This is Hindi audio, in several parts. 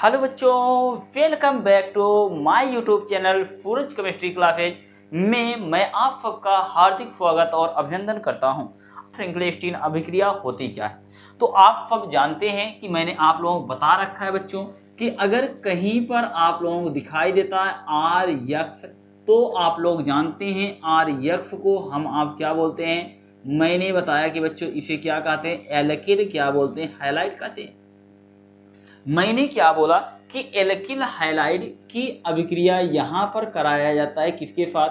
हेलो बच्चों, welcome back to my YouTube channel Suraj chemistry classes में मैं आप सबका हार्दिक स्वागत और अभिनंदन करता हूं। फ्रैंकलिन अभिक्रिया होती क्या है? तो आप सब जानते हैं कि मैंने आप लोगों को बता रखा है बच्चों कि अगर कहीं पर आप लोगों को दिखाई देता है आर यक्ष, तो आप लोग जानते हैं आर यक्ष को हम आप क्या बोलते हैं। मैंने बताया कि बच्चों इसे क्या कहते हैं, एल्किल क्या बोलते हैं, हैलाइड कहते हैं। मैंने क्या बोला कि एल्किल हैलाइड की अभिक्रिया यहाँ पर कराया जाता है किसके साथ,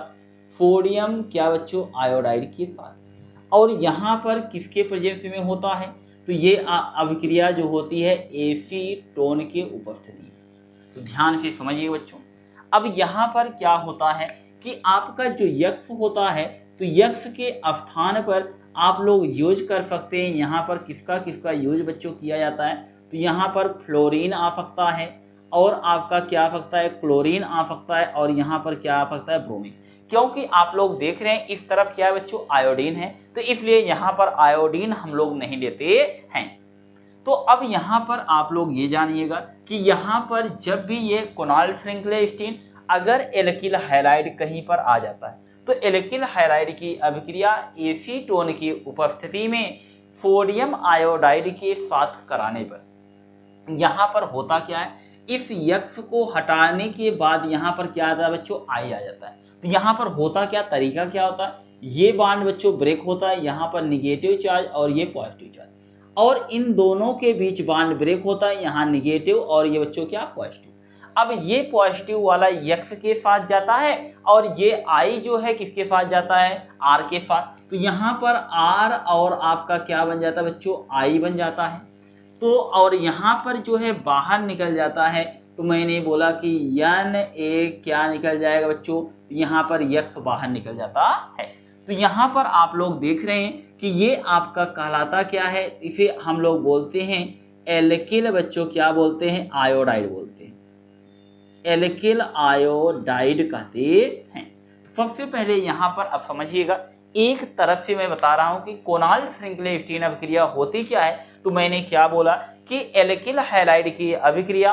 सोडियम क्या बच्चों, आयोडाइड के साथ। और यहाँ पर किसके प्रेजेंस में होता है, तो ये अभिक्रिया जो होती है एसीटोन के उपस्थिति। तो ध्यान से समझिए बच्चों। अब यहाँ पर क्या होता है कि आपका जो यक्ष होता है, तो यक्ष के स्थान पर आप लोग यूज कर सकते हैं। यहाँ पर किसका किसका यूज बच्चों किया जाता है, तो यहाँ पर फ्लोरीन आ सकता है, और आपका क्या आ सकता है, क्लोरीन आ सकता है, और यहाँ पर क्या आ सकता है, ब्रोमीन। क्योंकि आप लोग देख रहे हैं इस तरफ क्या है बच्चों, आयोडीन है, तो इसलिए यहाँ पर आयोडीन हम लोग नहीं लेते हैं। तो अब यहाँ पर आप लोग ये जानिएगा कि यहाँ पर जब भी ये कोनाल्ड फ्रैंकलिन अगर एल्किल हैलाइड कहीं पर आ जाता है, तो एल्किल हैलाइड की अभिक्रिया एसीटोन की उपस्थिति में सोडियम आयोडाइड के साथ कराने पर यहाँ पर होता क्या है, इस यक्ष को हटाने के बाद यहाँ पर क्या आता है बच्चों, आई आ जाता है। तो यहाँ पर होता क्या, तरीका क्या होता है, ये बॉन्ड बच्चों ब्रेक होता है, यहाँ पर निगेटिव चार्ज और ये पॉजिटिव चार्ज, और इन दोनों के बीच बॉन्ड ब्रेक होता है, यहाँ निगेटिव और ये बच्चों क्या, पॉजिटिव। अब ये पॉजिटिव वाला यक्ष के साथ जाता है और ये आई जो है किसके साथ जाता है, आर के साथ। तो यहाँ पर आर और आपका क्या बन जाता है बच्चों, आई बन जाता है। तो और यहाँ पर जो है बाहर निकल जाता है, तो मैंने बोला कि यन ए क्या निकल जाएगा बच्चों, यहाँ पर यक्ष बाहर निकल जाता है। तो यहाँ पर आप लोग देख रहे हैं कि ये आपका कहलाता क्या है, इसे हम लोग बोलते हैं एल्किल बच्चों क्या बोलते हैं, आयोडाइड बोलते हैं, एल्किल आयोडाइड कहते हैं। तो सबसे पहले यहाँ पर अब समझिएगा, एक तरफ से मैं बता रहा हूँ कि कोनाल्ड फ्रैंकलिन अभिक्रिया होती क्या है। तो मैंने क्या बोला कि एल्किल हैलाइड की अभिक्रिया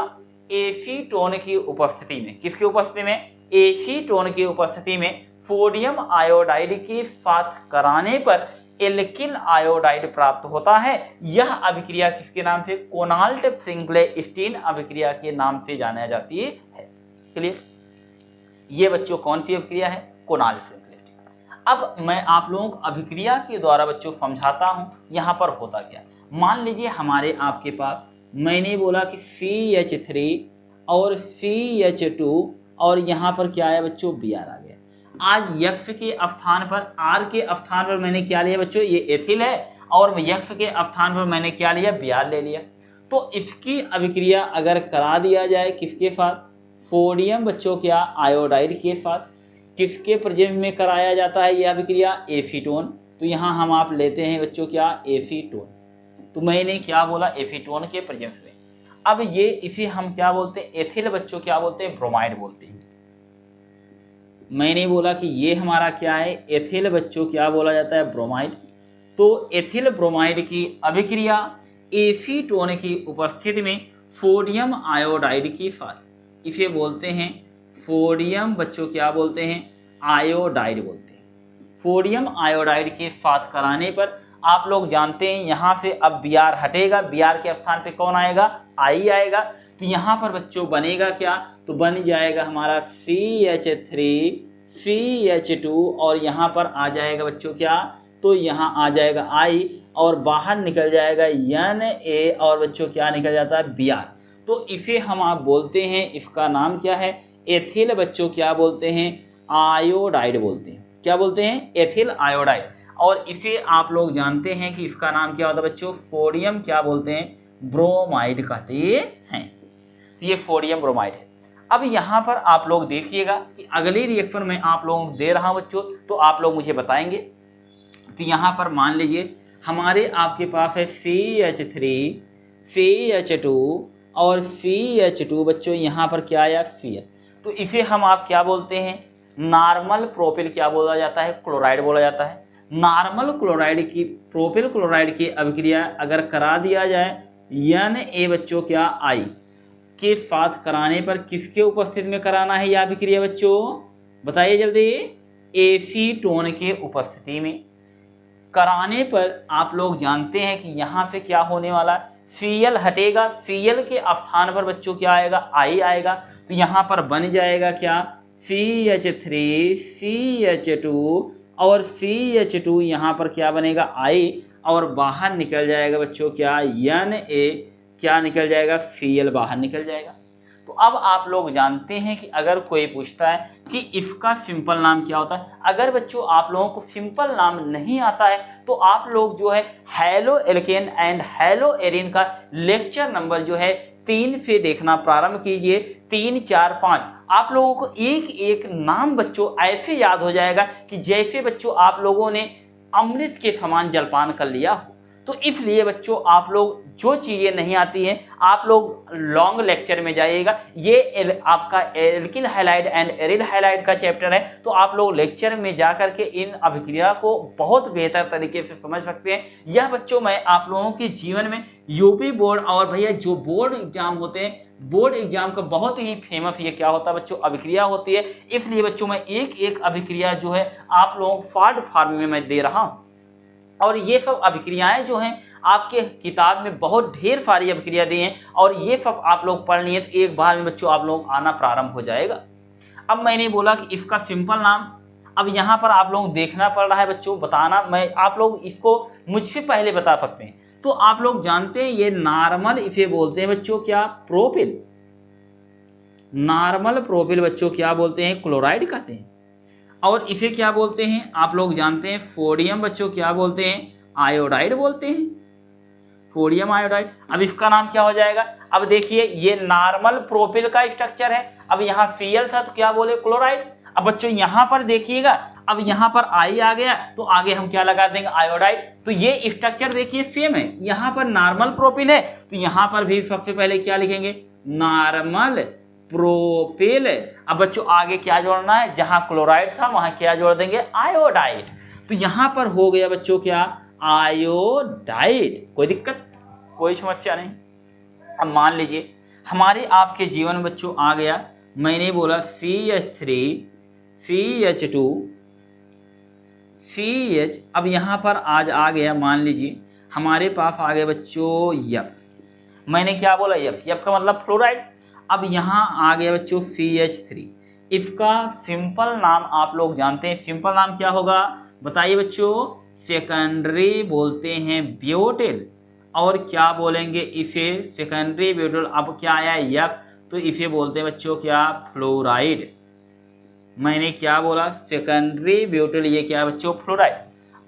एसीटोन की उपस्थिति में, किसकी उपस्थिति में, एसीटोन की उपस्थिति में सोडियम आयोडाइड के साथ कराने पर एल्किल आयोडाइड प्राप्त होता है। यह अभिक्रिया किसके नाम से, कोनाल्ड फ्रैंकलिन अभिक्रिया के नाम से जाना जाती है। क्लियर? ये बच्चों कौन सी अभिक्रिया है, कोनाल्ड फ्रैंकलिन। अब मैं आप लोगों को अभिक्रिया के द्वारा बच्चों समझाता हूँ यहाँ पर होता क्या। मान लीजिए हमारे आपके पास, मैंने बोला कि CH3 और CH2 और यहाँ पर क्या है बच्चों, Br आ गया। आज यक्ष के स्थान पर, R के स्थान पर मैंने क्या लिया बच्चों, ये एथिल है, और यक्ष के स्थान पर मैंने क्या लिया, Br ले लिया। तो इसकी अभिक्रिया अगर करा दिया जाए किसके साथ, सोडियम बच्चों क्या, आयोडाइड के साथ। किसके प्रेजेंस में कराया जाता है यह अभिक्रिया, एसीटोन। तो यहाँ हम आप लेते हैं बच्चों क्या, एसीटोन। तो मैंने क्या बोला, एसीटोन के प्रेजेंस में। अब ये इसे हम क्या बोलते हैं, एथिल बच्चों क्या बोलते हैं, ब्रोमाइड बोलते हैं। मैंने बोला कि ये हमारा क्या है, एथिल बच्चों क्या बोला जाता है, ब्रोमाइड। तो एथिल ब्रोमाइड की अभिक्रिया एसीटोन की उपस्थिति में सोडियम आयोडाइड के साथ, इसे बोलते हैं सोडियम बच्चों क्या बोलते हैं, आयोडाइड बोलते हैं। सोडियम आयोडाइड के साथ कराने पर आप लोग जानते हैं यहाँ से अब Br हटेगा, Br के स्थान पे कौन आएगा, आई आएगा। तो यहाँ पर बच्चों बनेगा क्या, तो बन जाएगा हमारा CH3 CH2, और यहाँ पर आ जाएगा बच्चों क्या, तो यहाँ आ जाएगा आई, और बाहर निकल जाएगा Na, और बच्चों क्या निकल जाता है, Br। तो इसे हम आप बोलते हैं, इसका नाम क्या है, एथिल बच्चों क्या बोलते हैं, आयोडाइड बोलते हैं। क्या बोलते हैं, एथिल आयोडाइड। और इसे आप लोग जानते हैं कि इसका नाम क्या होता है बच्चों, सोडियम क्या बोलते हैं, ब्रोमाइड कहते हैं। तो ये सोडियम ब्रोमाइड है। अब यहाँ पर आप लोग देखिएगा कि अगले रिएक्शन में आप लोगों को दे रहा हूँ बच्चों, तो आप लोग मुझे बताएंगे। तो यहाँ पर मान लीजिए हमारे आपके पास है CH3 CH2 और CH2 बच्चों, यहाँ पर क्या आया, Cl। तो इसे हम आप क्या बोलते हैं, नॉर्मल प्रोपिल क्या बोला जाता है, क्लोराइड बोला जाता है। नॉर्मल क्लोराइड की, प्रोपिल क्लोराइड की अभिक्रिया अगर करा दिया जाए Na बच्चों क्या, आई, के साथ कराने पर किसके उपस्थिति में कराना है यह अभिक्रिया बच्चों? बताइए जल्दी। एसीटोन के उपस्थिति में कराने पर आप लोग जानते हैं कि यहाँ से क्या होने वाला है, Cl हटेगा, Cl के स्थान पर बच्चों क्या आएगा? I आएगा। तो यहाँ पर बन जाएगा क्या? CH3 CH2 और CH2 यहाँ पर क्या बनेगा? I और बाहर निकल जाएगा बच्चों क्या? Na क्या निकल जाएगा? Cl बाहर निकल जाएगा। तो अब आप लोग जानते हैं कि अगर कोई पूछता है कि इसका सिंपल नाम क्या होता है, अगर बच्चों आप लोगों को सिंपल नाम नहीं आता है तो आप लोग जो है halo alkane and hello Erin का लेक्चर नंबर जो है 3 से देखना प्रारंभ कीजिए। 3, 4, 5 आप लोगों को एक एक नाम बच्चों ऐसे याद हो जाएगा कि जैसे बच्चों आप लोगों ने अमृत के समान जलपान कर लिया हो। तो इसलिए बच्चों आप लोग जो चीज़ें नहीं आती हैं आप लोग लॉन्ग लेक्चर में जाइएगा। ये आपका alkyl halide and aryl halide का चैप्टर है, तो आप लोग लेक्चर में जा कर के इन अभिक्रिया को बहुत बेहतर तरीके से समझ सकते हैं। यह बच्चों मैं आप लोगों के जीवन में यूपी बोर्ड और भैया जो बोर्ड एग्जाम होते हैं, बोर्ड एग्जाम का बहुत ही फेमस ये क्या होता है बच्चों? अभिक्रिया होती है। इसलिए बच्चों मैं एक एक अभिक्रिया जो है आप लोगों को शॉर्ट फॉर्म में मैं दे रहा हूँ। और ये सब अभिक्रियाएं जो हैं आपके किताब में बहुत ढेर सारी अभिक्रिया दी हैं और ये सब आप लोग पढ़ लिए तो एक बार में बच्चों आप लोग आना प्रारंभ हो जाएगा। अब मैंने बोला कि इसका सिंपल नाम, अब यहाँ पर आप लोग देखना पड़ रहा है बच्चों, बताना मैं आप लोग इसको मुझसे पहले बता सकते हैं। तो आप लोग जानते हैं ये नॉर्मल इसे बोलते हैं बच्चों क्या? प्रोपिल। नॉर्मल प्रोपिल बच्चों क्या बोलते हैं? क्लोराइड कहते हैं। और इसे क्या बोलते हैं आप लोग जानते हैं? सोडियम बच्चों क्या बोलते हैं? आयोडाइड बोलते हैं, सोडियम आयोडाइड। अब इसका नाम क्या हो जाएगा? अब देखिए ये नॉर्मल प्रोपिल का स्ट्रक्चर है। अब यहाँ Cl था तो क्या बोले? क्लोराइड। अब बच्चों यहाँ पर देखिएगा, अब यहाँ पर I आ गया तो आगे हम क्या लगा देंगे? आयोडाइड। तो ये स्ट्रक्चर देखिए सेम है। यहाँ पर नॉर्मल प्रोपिल है तो यहाँ पर भी सबसे पहले क्या लिखेंगे? Normal propyl. अब बच्चों आगे क्या जोड़ना है? जहां क्लोराइड था वहां क्या जोड़ देंगे? आयोडाइड। तो यहां पर हो गया बच्चों क्या? आयोडाइड। कोई दिक्कत, कोई समस्या नहीं। अब मान लीजिए हमारे आपके जीवन बच्चों आ गया, मैंने बोला CH3 CH2 CH। अब यहां पर आज आ गया, मान लीजिए हमारे पास आ गया बच्चों यप। मैंने क्या बोला? यप। यप का मतलब फ्लोराइड। अब यहाँ आ गया बच्चों CH3। इसका सिंपल नाम आप लोग जानते हैं, सिंपल नाम क्या होगा बताइए बच्चों? सेकेंडरी बोलते हैं ब्यूटिल। और क्या बोलेंगे इसे? Secondary butyl. अब क्या आया? यप। तो इसे बोलते हैं बच्चों क्या? फ्लोराइड। मैंने क्या बोला? Secondary butyl. ये क्या है बच्चों? फ्लोराइड।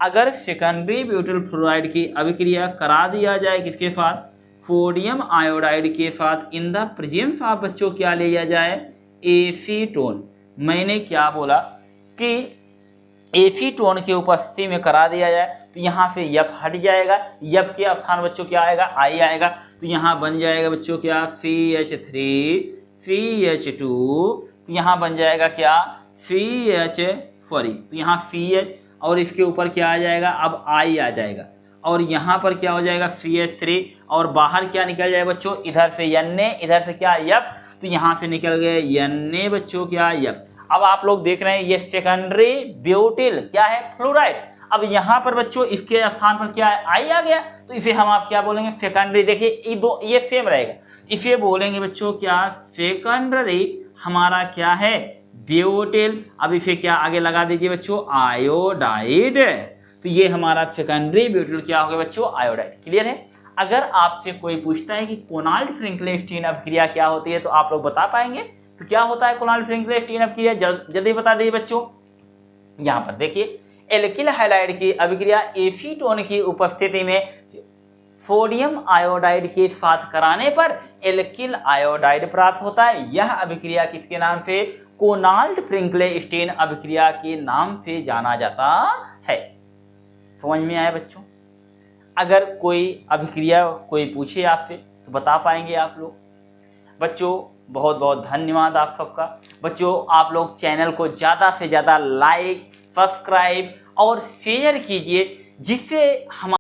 अगर सेकेंडरी ब्यूटिल फ्लोराइड की अभिक्रिया करा दिया जाए किसके साथ? सोडियम आयोडाइड के साथ इन द प्रेजेंस ऑफ बच्चों क्या लिया जाए? एसीटोन। मैंने क्या बोला कि एसीटोन की उपस्थिति में करा दिया जाए तो यहाँ से यप हट जाएगा। यप के स्थान बच्चों क्या आएगा? आई आएगा। तो यहाँ बन जाएगा बच्चों क्या? CH3 CH2। तो यहाँ बन जाएगा क्या? तो यहाँ CH और इसके ऊपर क्या आ जाएगा? अब I आ जाएगा। और यहाँ पर क्या हो जाएगा? CH3 और बाहर क्या निकल जाएगा बच्चों? इधर से Na, इधर से क्या? यप। तो यहाँ से निकल गए Na बच्चों क्या? यप। अब आप लोग देख रहे हैं ये सेकेंडरी ब्यूटिल क्या है? फ्लोराइड। अब यहाँ पर बच्चों इसके स्थान पर क्या है? I आ गया। तो इसे हम आप क्या बोलेंगे? सेकेंडरी। देखिए ये सेम रहेगा, इसे बोलेंगे बच्चों क्या? सेकेंडरी। हमारा क्या है? ब्यूटिल। अब इसे क्या आगे लगा दीजिए बच्चों? आयोडाइड। तो ये हमारा सेकेंडरी ब्यूटिल क्या हो गया बच्चों? आयोडाइड। क्लियर है? अगर आपसे कोई पूछता है कि कोनाल्ड फ्रिंकलेस्टीन अभिक्रिया क्या होती है तो आप लोग बता पाएंगे? तो क्या होता है कोनाल्ड फ्रिंकलेस्टीन अभिक्रिया? जल्दी बता दीजिए बच्चों। यहाँ पर देखिए एल्किल हैलाइड की अभिक्रिया एसीटोन की उपस्थिति में सोडियम आयोडाइड के साथ कराने पर एल्किल आयोडाइड प्राप्त होता है। यह अभिक्रिया किसके नाम से? कोनाल्ड फ्रिंकलेस्टीन अभिक्रिया के नाम से जाना जाता है। समझ में आया बच्चों? अगर कोई अभिक्रिया कोई पूछे आपसे तो बता पाएंगे आप लोग? बच्चों बहुत बहुत धन्यवाद आप सबका। बच्चों आप लोग चैनल को ज़्यादा से ज़्यादा लाइक, सब्सक्राइब और शेयर कीजिए, जिससे हम